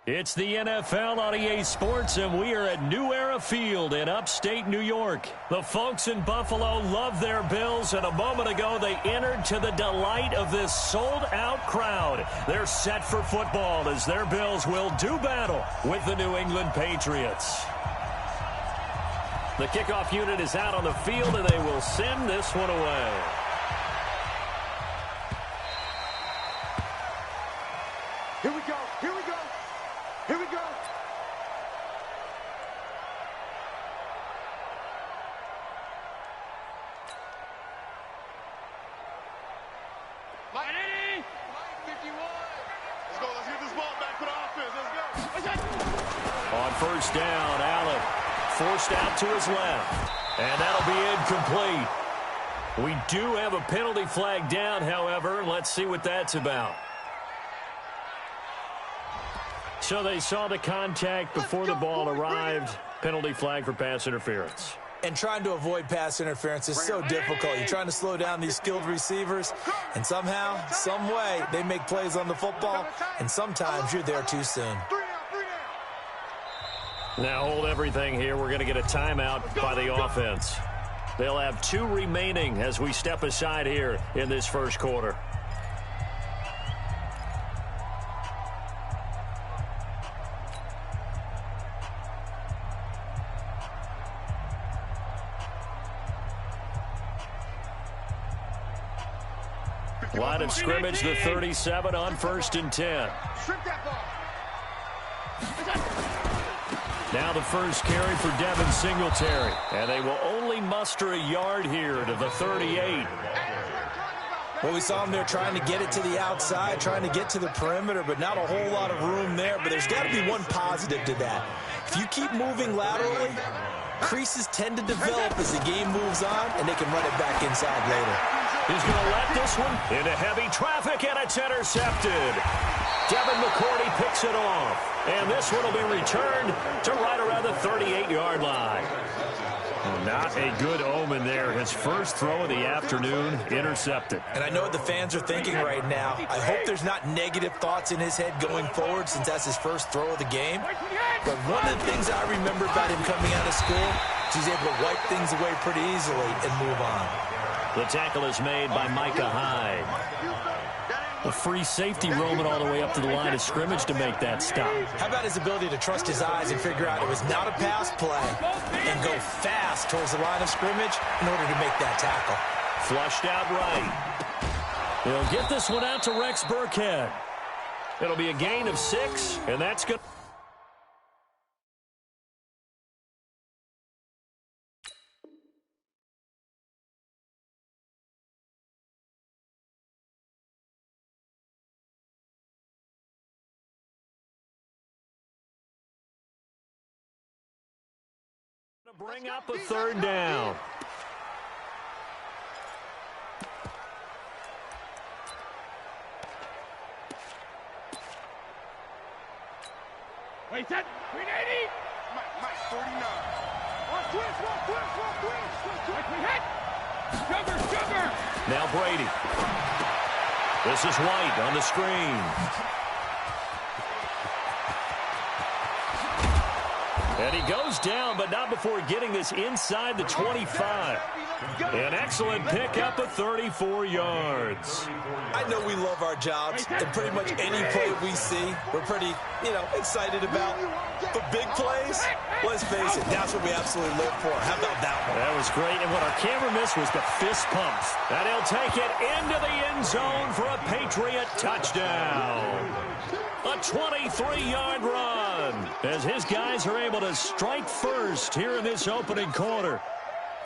It's the NFL on EA Sports, and we are at New Era Field in upstate New York. The folks in Buffalo love their Bills, and a moment ago they entered to the delight of this sold-out crowd. They're set for football as their Bills will do battle with the New England Patriots. The kickoff unit is out on the field, and they will send this one away. Here we go. Here we go. Here we go. Line 80. Line 51. Let's go. Let's get this ball back to the offense. Let's go. On first down, Allen forced out to his left. And that'll be incomplete. We do have a penalty flag down, however. Let's see what that's about. So they saw the contact before the ball arrived. Penalty flag for pass interference. And trying to avoid pass interference is so difficult. You're trying to slow down these skilled receivers, and somehow, some way, they make plays on the football, and sometimes you're there too soon. Now hold everything here. We're going to get a timeout by the offense. They'll have 2 remaining as we step aside here in this first quarter. Line of scrimmage, the 37 on first and 10. Now the first carry for Devin Singletary. And they will only muster a yard here to the 38. Well, we saw him there trying to get it to the outside, trying to get to the perimeter, but not a whole lot of room there. But there's got to be one positive to that. If you keep moving laterally, creases tend to develop as the game moves on, and they can run it back inside later. He's going to let this one into heavy traffic, and it's intercepted. Devin McCourty picks it off. And this one will be returned to right around the 38-yard line. Not a good omen there. His first throw of the afternoon intercepted. And I know what the fans are thinking right now. I hope there's not negative thoughts in his head going forward since that's his first throw of the game. But one of the things I remember about him coming out of school is he's able to wipe things away pretty easily and move on. The tackle is made by Micah Hyde. A free safety roaming all the way up to the line of scrimmage to make that stop. How about his ability to trust his eyes and figure out it was not a pass play and go fast towards the line of scrimmage in order to make that tackle. Flushed out right. They'll get this one out to Rex Burkhead. It'll be a gain of 6, and that's good. Bring up a third down. Wait, that 380. Mike 49. One twist. Sugar. Now Brady. This is White on the screen. And he goes down, but not before getting this inside the 25. An excellent pickup of 34 yards. I know we love our jobs, and pretty much any play we see, we're pretty, excited about. But big plays, let's face it, that's what we absolutely live for. How about that one? That was great, and what our camera missed was the fist pumps. And he'll take it into the end zone for a Patriot touchdown. A 23-yard run as his guys are able to strike first here in this opening quarter.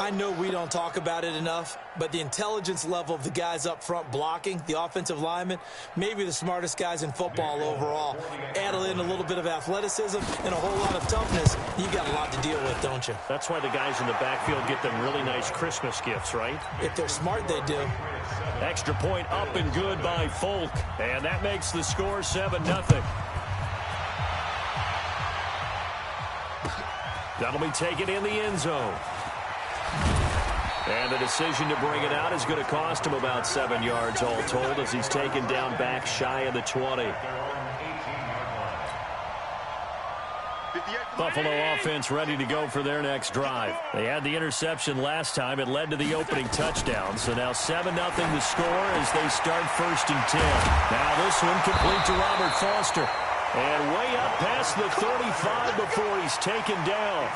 I know we don't talk about it enough, but the intelligence level of the guys up front blocking, the offensive linemen, maybe the smartest guys in football overall. Add in a little bit of athleticism and a whole lot of toughness, you got a lot to deal with, don't you? That's why the guys in the backfield get them really nice Christmas gifts, right? If they're smart, they do. Extra point up and good by Folk, and that makes the score 7-0. That'll be taken in the end zone. And the decision to bring it out is going to cost him about 7 yards all told as he's taken down back shy of the 20. Buffalo offense ready to go for their next drive. They had the interception last time. It led to the opening touchdown. So now 7-0 the score as they start 1st and 10. Now this one complete to Robert Foster. And way up past the 35 before he's taken down.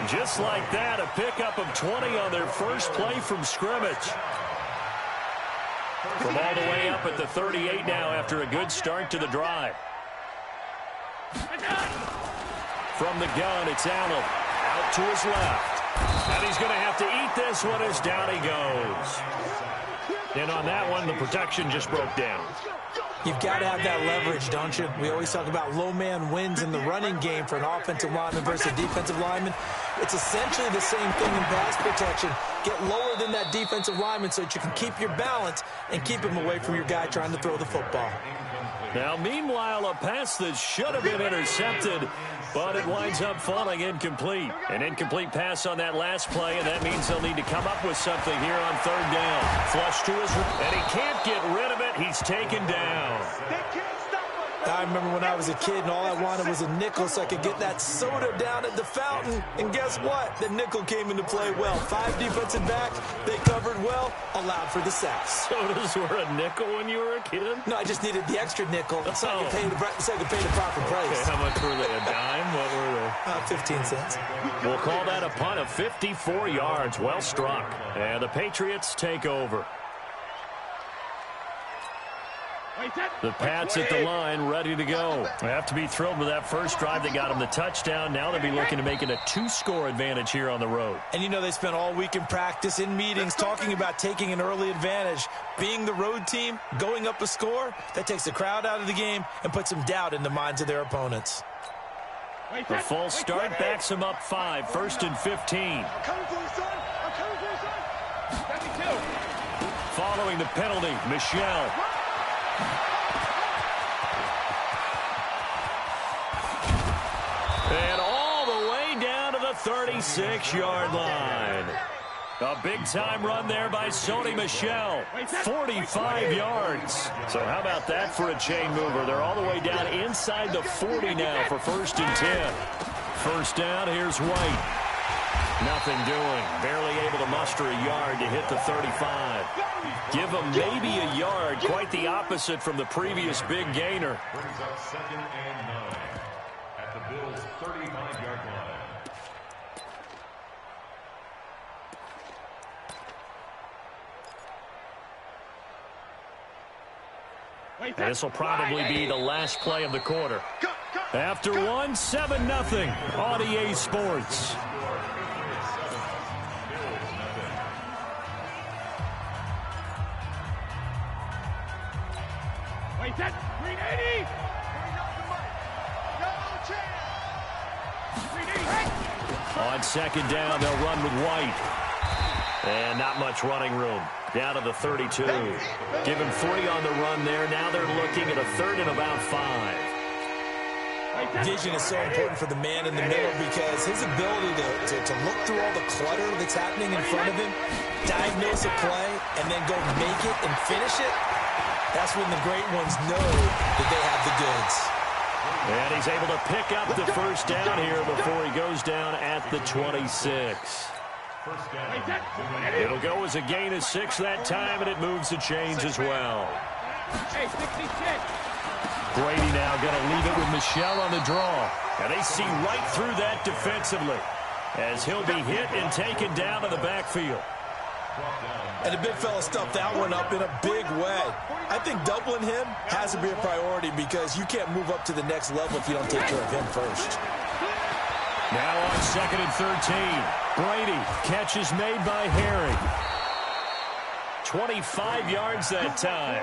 Just like that, a pickup of 20 on their first play from scrimmage. From all the way up at the 38 now after a good start to the drive. From the gun, it's Allen. Out to his left. And he's going to have to eat this one as down he goes. And on that one, the protection just broke down. You've got to have that leverage, don't you? We always talk about low man wins in the running game for an offensive lineman versus a defensive lineman. It's essentially the same thing in pass protection. Get lower than that defensive lineman so that you can keep your balance and keep him away from your guy trying to throw the football. Now, meanwhile, a pass that should have been intercepted, but it winds up falling incomplete. An incomplete pass on that last play, and that means they'll need to come up with something here on 3rd down. Flush to his, and he can't get rid of it. He's taken down. I remember when I was a kid and all I wanted was a nickel so I could get that soda down at the fountain. And guess what? The nickel came into play well. 5 defensive backs, they covered well, allowed for the sack. Sodas were a nickel when you were a kid? No, I just needed the extra nickel so I could pay the proper price. Okay, how much were they? A dime? What were they? 15 cents. We'll call that a punt of 54 yards. Well struck. And the Patriots take over. The Pats at the line, ready to go. They have to be thrilled with that first drive that got them the touchdown. Now they'll be looking to make it a 2-score advantage here on the road. And you know they spent all week in practice, in meetings, talking about taking an early advantage. Being the road team, going up a score, that takes the crowd out of the game and puts some doubt in the minds of their opponents. The false start backs them up 5, 1st and 15. Following the penalty, Michelle. And all the way down to the 36-yard line. A big-time run there by Sony Michel. 45 yards. So how about that for a chain mover? They're all the way down inside the 40 now for 1st and 10. First down, here's White. Nothing doing. Barely able to muster a yard to hit the 35. Give him maybe a yard. Quite the opposite from the previous big gainer. Brings up 2nd and 9 at the Bills' 35-yard line. And this will probably be the last play of the quarter. After one, 7-0 on EA Sports. Set, 380. On 2nd down, they'll run with White. And not much running room. Down to the 32. Give him 40 on the run there. Now they're looking at a 3rd and about 5. Vision is so important for the man in the middle because his ability to look through all the clutter that's happening in front of him, diagnose a play, and then go make it and finish it, that's when the great ones know that they have the goods. And he's able to pick up the first down here before he goes down at the 26. It'll go as a gain of 6 that time, and it moves the chains as well. Brady now going to leave it with Michel on the draw. And they see right through that defensively as he'll be hit and taken down to the backfield. And the big fella stuffed that one up in a big way. I think doubling him has to be a priority because you can't move up to the next level if you don't take care of him first. Now on 2nd and 13. Brady, catch is made by Herring. 25 yards that time.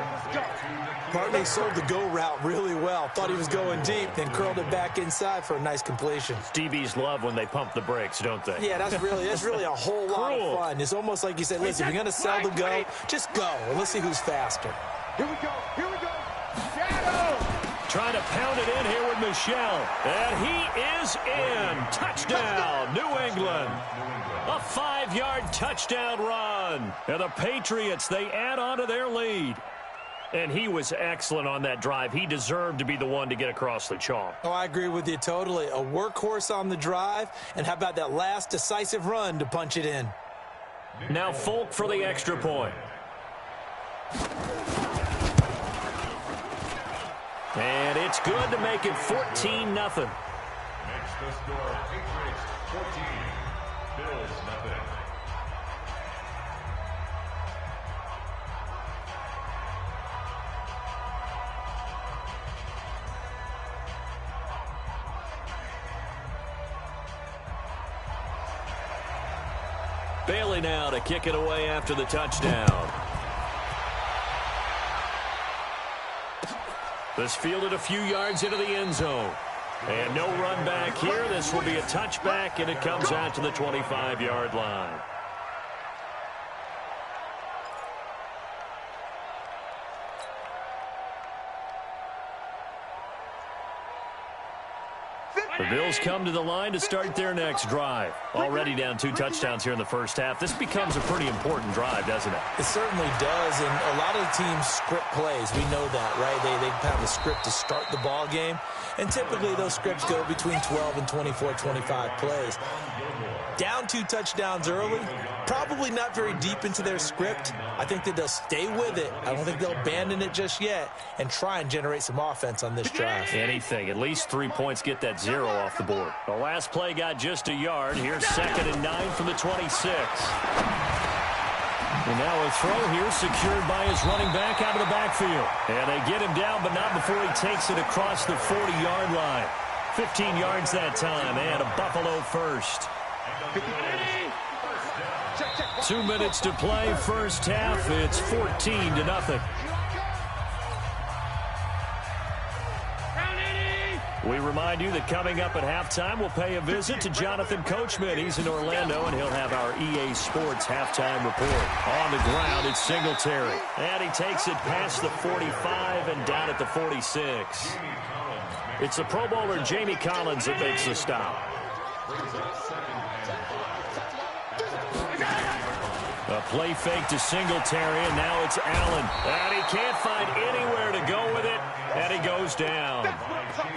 Bartley sold the go route really well. Thought he was going deep, then curled it back inside for a nice completion. DBs love when they pump the brakes, don't they? Yeah, that's really a whole lot of fun. It's almost like you say, listen, if you're going to sell the go, just go. And let's see who's faster. Here we go. Shadow. trying to pound it in here with Michel. And he is in. Touchdown, New England. A 5-yard touchdown run. And the Patriots, they add on to their lead. And he was excellent on that drive. He deserved to be the one to get across the chalk. Oh, I agree with you totally. A workhorse on the drive. And how about that last decisive run to punch it in? Now Folk for the extra point. And it's good to make it 14-0. Makes the score Patriots 14, Bills nothing. Bailey now to kick it away after the touchdown. This fielded a few yards into the end zone. And no run back here. This will be a touchback, and it comes out to the 25-yard line. The Bills come to the line to start their next drive. Already down 2 touchdowns here in the first half. This becomes a pretty important drive, doesn't it? It certainly does, and a lot of the teams script plays. We know that, right? They have a script to start the ball game, and typically those scripts go between 12 and 24, 25 plays. Down 2 touchdowns early, probably not very deep into their script. I think that they'll stay with it. I don't think they'll abandon it just yet and try and generate some offense on this drive. Anything. At least 3 points get that 0 off the board. The last play got just a yard. Here's 2nd and 9 from the 26. And now a throw here secured by his running back out of the backfield. And they get him down, but not before he takes it across the 40-yard line. 15 yards that time, and a Buffalo first. 2 minutes to play, first half. It's 14-0. We remind you that coming up at halftime, we'll pay a visit to Jonathan Coachman. He's in Orlando, and he'll have our EA Sports halftime report. On the ground, it's Singletary. And he takes it past the 45 and down at the 46. It's the Pro Bowler Jamie Collins that makes the stop. A play fake to Singletary, and now it's Allen. And he can't find anywhere to go with it, and he goes down.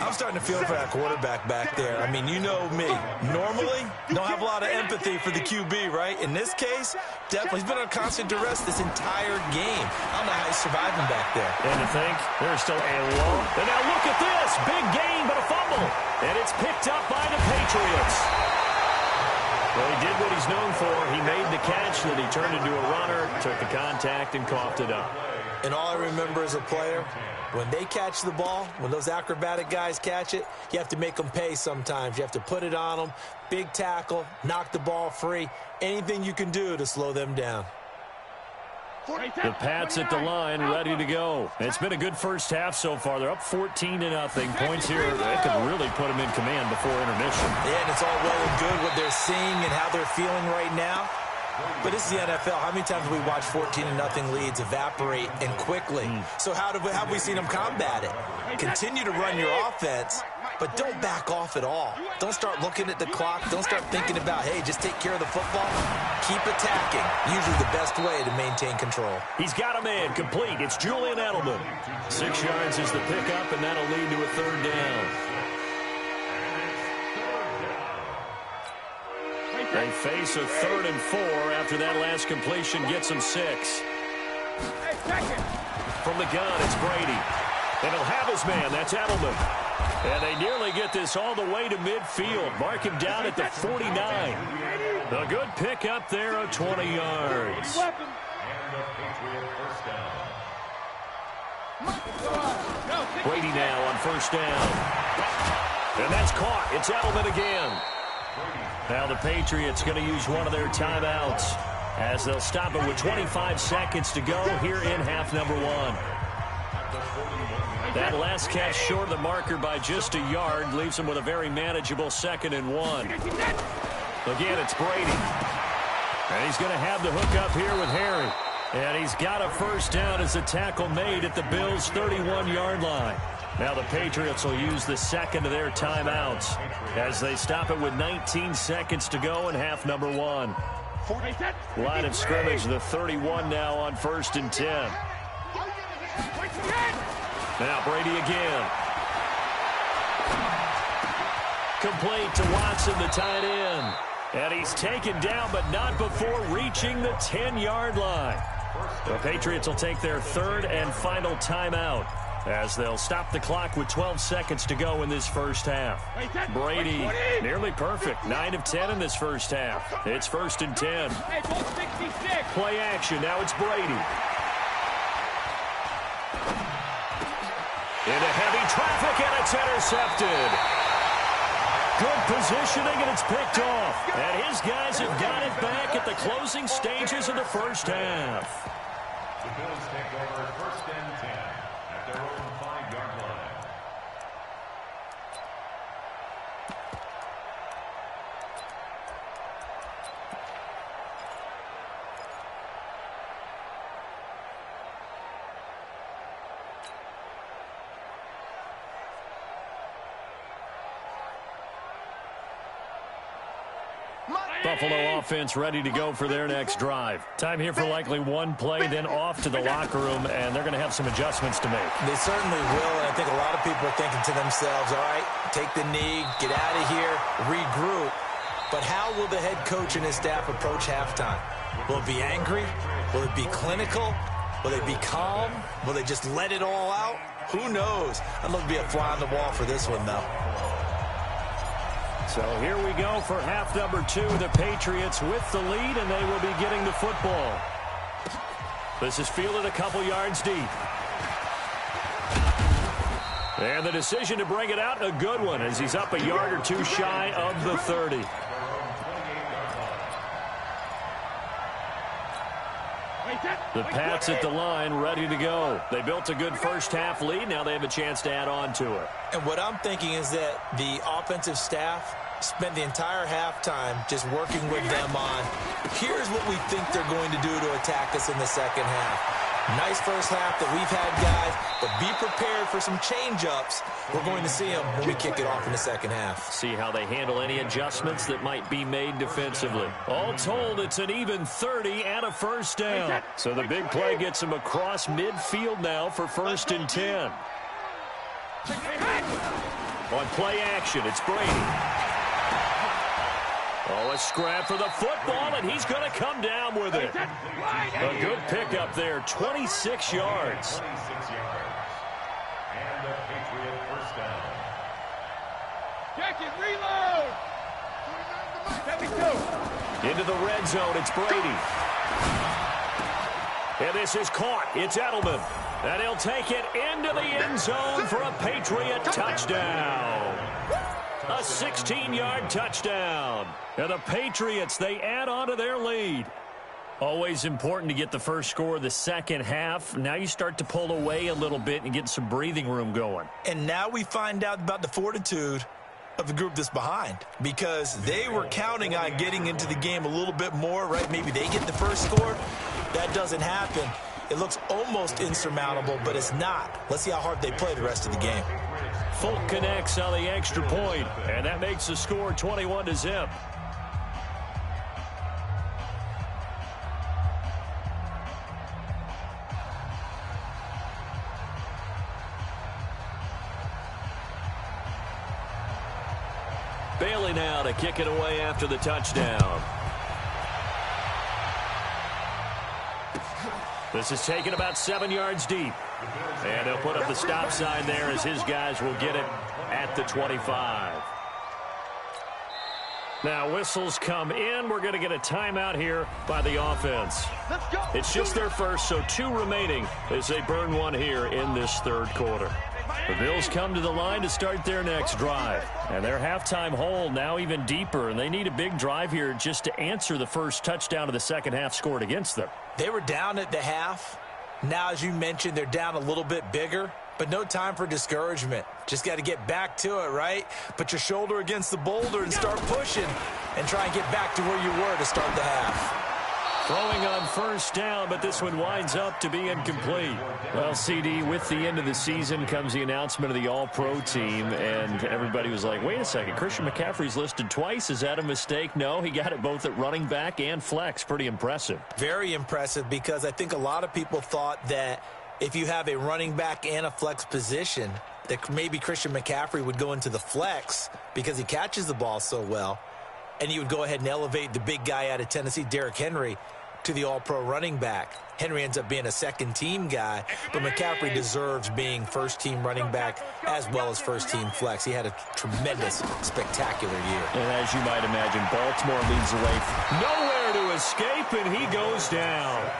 I'm starting to feel for that quarterback back there. I mean, you know me. Normally, don't have a lot of empathy for the QB, right? In this case, definitely. He's been on constant duress this entire game. I don't know how he's surviving back there. And to think, there's still a low. And now look at this. Big gain, but a fumble. And it's picked up by the Patriots. Well, he did what he's known for. He made the catch, then he turned into a runner, took the contact, and coughed it up. And all I remember as a player, when they catch the ball, when those acrobatic guys catch it, you have to make them pay sometimes. You have to put it on them, big tackle, knock the ball free, anything you can do to slow them down. The Pats at the line, ready to go. It's been a good first half so far. They're up 14-0. Points here, they could really put them in command before intermission. Yeah, and it's all well and good what they're seeing and how they're feeling right now. But this is the NFL. How many times have we watched 14-0 leads evaporate and quickly? So how have we seen them combat it? Continue to run your offense, but don't back off at all. Don't start looking at the clock. Don't start thinking about, hey, just take care of the football. Keep attacking. Usually the best way to maintain control. He's got a man complete. It's Julian Edelman. 6 yards is the pickup, and that'll lead to a 3rd down. They face a 3rd and 4 after that last completion gets them 6. From the gun, it's Brady. And he'll have his man. That's Edelman. And they nearly get this all the way to midfield. Mark him down at the 49. A good pickup there of 20 yards. Brady now on 1st down. And that's caught. It's Edelman again. Now the Patriots going to use one of their timeouts as they'll stop it with 25 seconds to go here in half number 1. That last catch short of the marker by just a yard leaves him with a very manageable 2nd and 1. Again, it's Brady. And he's going to have the hook up here with Harry. And he's got a 1st down as a tackle made at the Bills' 31-yard line. Now the Patriots will use the second of their timeouts as they stop it with 19 seconds to go in half number 1. Line of scrimmage, the 31 now on 1st and 10. Now Brady again. Complete to Watson, the tight end. And he's taken down, but not before reaching the 10-yard line. The Patriots will take their third and final timeout as they'll stop the clock with 12 seconds to go in this first half. Brady, nearly perfect. 9 of 10 in this first half. It's 1st and 10. Play action. Now it's Brady. Into heavy traffic, and it's intercepted. Good positioning, and it's picked off. And his guys have got it back at the closing stages of the first half. The Bills take over 1st and 10 at their own 5-yard line. Buffalo offense ready to go for their next drive. Time here for likely one play, then off to the locker room, and they're going to have some adjustments to make. They certainly will, and I think a lot of people are thinking to themselves, all right, take the knee, get out of here, regroup. But how will the head coach and his staff approach halftime? Will it be angry? Will it be clinical? Will they be calm? Will they just let it all out? Who knows? I'd love to be a fly on the wall for this one, though. So here we go for half number 2. The Patriots with the lead, and they will be getting the football. This is fielded a couple yards deep. And the decision to bring it out, a good one, as he's up a yard or two shy of the 30. The Pats at the line, ready to go. They built a good first half lead. Now they have a chance to add on to it. And what I'm thinking is that the offensive staff spent the entire halftime just working with them on, here's what we think they're going to do to attack us in the second half. Nice first half that we've had, guys, but be prepared for some change-ups. We're going to see them when we kick it off in the second half. See how they handle any adjustments that might be made defensively. All told, it's an even 30 and a first down. So the big play gets them across midfield now for 1st and 10. On play action, it's Brady. Oh, a scrap for the football, and he's going to come down with it. A good pickup there, 26 yards. 26 yards. And the Patriot first down. Jacket, reload! Into the red zone, it's Brady. And this is caught. It's Edelman. And he'll take it into the end zone for a Patriot touchdown. A 16-yard touchdown. And the Patriots, they add on to their lead. Always important to get the first score of the second half. Now you start to pull away a little bit and get some breathing room going. And now we find out about the fortitude of the group that's behind, because they were counting on getting into the game a little bit more, right? Maybe they get the first score. That doesn't happen. It looks almost insurmountable, but it's not. Let's see how hard they play the rest of the game. Folk connects on the extra point, and that makes the score 21-0. Bailey now to kick it away after the touchdown. This is taken about 7 yards deep. And they'll put up the stop sign there as his guys will get it at the 25. Now whistles come in. We're going to get a timeout here by the offense. It's just their first, so 2 remaining as they burn one here in this third quarter. The Bills come to the line to start their next drive. And their halftime hole now even deeper, and they need a big drive here just to answer the first touchdown of the second half scored against them. They were down at the half. Now, as you mentioned, they're down a little bit bigger, but no time for discouragement. Just got to get back to it, right? Put your shoulder against the boulder and start pushing and try and get back to where you were to start the half. Throwing on first down, but this one winds up to be incomplete. Well, CD, with the end of the season comes the announcement of the All-Pro team, and everybody was like, wait a second, Christian McCaffrey's listed twice. Is that a mistake? No, he got it both at running back and flex. Pretty impressive. Very impressive, because I think a lot of people thought that if you have a running back and a flex position, that maybe Christian McCaffrey would go into the flex because he catches the ball so well, and you would go ahead and elevate the big guy out of Tennessee, Derrick Henry, to the All-Pro running back. Henry ends up being a second-team guy, but McCaffrey deserves being first-team running back as well as first-team flex. He had a tremendous, spectacular year. And as you might imagine, Baltimore leads the way. Nowhere to escape, and he goes down.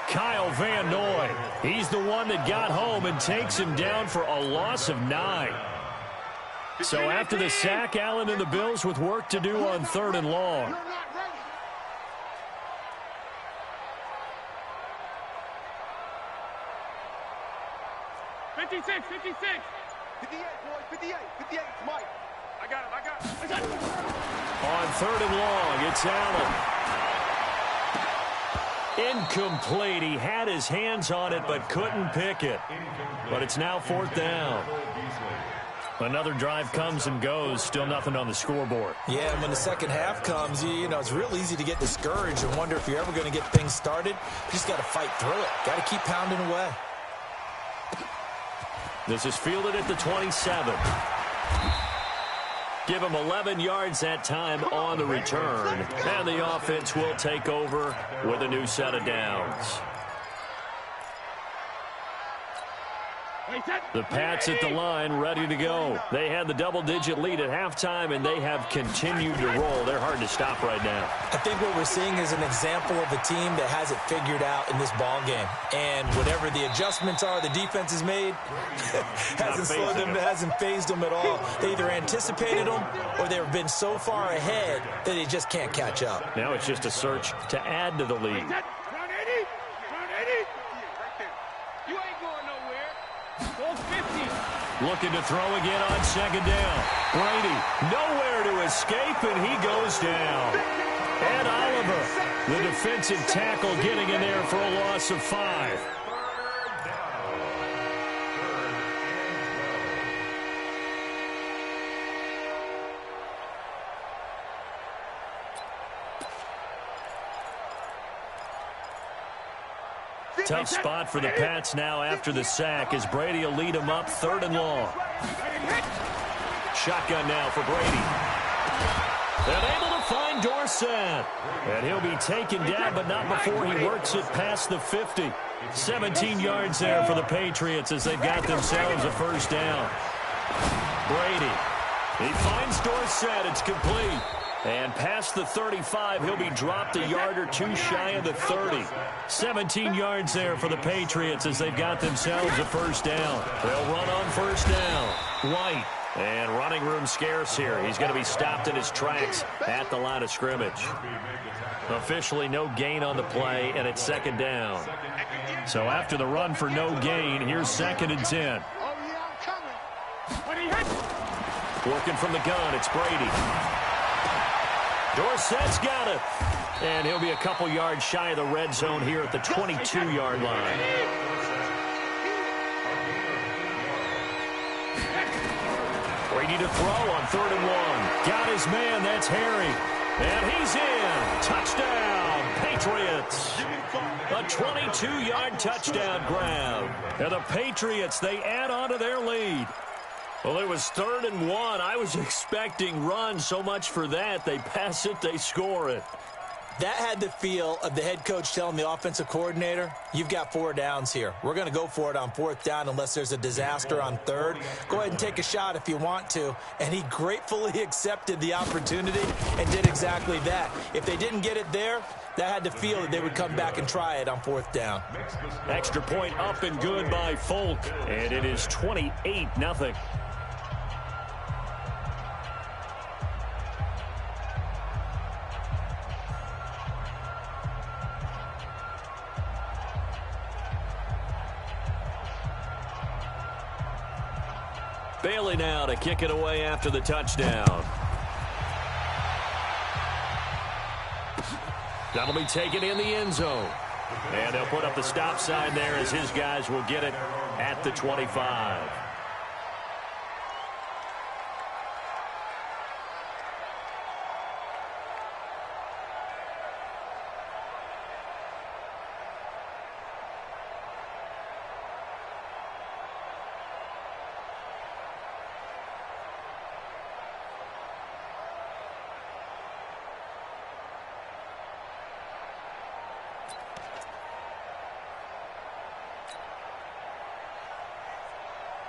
Kyle Van Noy, he's the one that got home and takes him down for a loss of 9. So after the sack, Allen and the Bills with work to do on 3rd and long. 56, 58, boys, 58, it's Mike. I got him. On 3rd and long, it's Allen. Incomplete. He had his hands on it but couldn't pick it. But it's now 4th down. Another drive comes and goes. Still nothing on the scoreboard. Yeah, and when the second half comes, you know, it's real easy to get discouraged and wonder if you're ever going to get things started. You just got to fight through it. Got to keep pounding away. This is fielded at the 27. Give him 11 yards that time on the return. And the offense will take over with a new set of downs. The Pats at the line, ready to go. They had the double-digit lead at halftime, and they have continued to roll. They're hard to stop right now. I think what we're seeing is an example of a team that has it figured out in this ball game. And whatever the adjustments are the defense has made, hasn't phased them at all. They either anticipated them or they've been so far ahead that they just can't catch up. Now it's just a search to add to the lead. Looking to throw again on 2nd down. Brady, nowhere to escape, and he goes down. Ed Oliver, the defensive tackle, getting in there for a loss of 5. Tough spot for the Pats now after the sack as Brady will lead them up 3rd and long. Shotgun now for Brady. And able to find Dorsett. And he'll be taken down, but not before he works it past the 50. 17 yards there for the Patriots as they've got themselves a 1st down. Brady. He finds Dorsett. It's complete. And past the 35, he'll be dropped a yard or two shy of the 30. 17 yards there for the Patriots as they've got themselves a 1st down. They'll run on 1st down. White. And running room scarce here. He's going to be stopped in his tracks at the line of scrimmage. Officially no gain on the play, and it's 2nd down. So after the run for no gain, here's 2nd and 10. Working from the gun, it's Brady. Dorsett's got it. And he'll be a couple yards shy of the red zone here at the 22-yard line. Brady to throw on 3rd and 1. Got his man, that's Harry. And he's in. Touchdown, Patriots. A 22-yard touchdown grab. And the Patriots, they add on to their lead. Well, it was 3rd and 1. I was expecting run, so much for that. They pass it, they score it. That had the feel of the head coach telling the offensive coordinator, you've got 4 downs here. We're going to go for it on 4th down unless there's a disaster on 3rd. Go ahead and take a shot if you want to. And he gratefully accepted the opportunity and did exactly that. If they didn't get it there, that had the feel that they would come back and try it on 4th down. Extra point up and good by Folk. And it is 28-0. Bailey now to kick it away after the touchdown. That'll be taken in the end zone. And they'll put up the stop sign there as his guys will get it at the 25.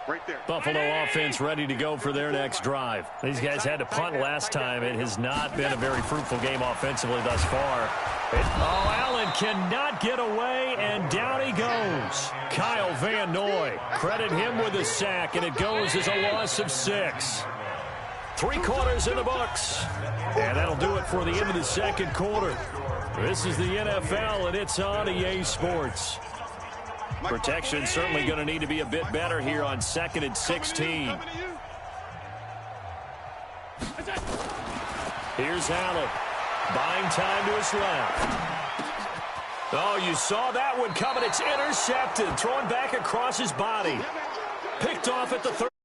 Right there. Buffalo offense ready to go for their next drive. These guys had to punt last time. It has not been a very fruitful game offensively thus far. Allen cannot get away, and down he goes. Kyle Van Noy, credit him with a sack, and it goes as a loss of 6. 3 quarters in the books. And that'll do it for the end of the second quarter. This is the NFL, and it's on EA Sports. Protection certainly going to need to be a bit better here on 2nd and 16. Here's Allen. Buying time to his left. Oh, you saw that one coming. It's intercepted. Thrown back across his body. Picked off at the 30.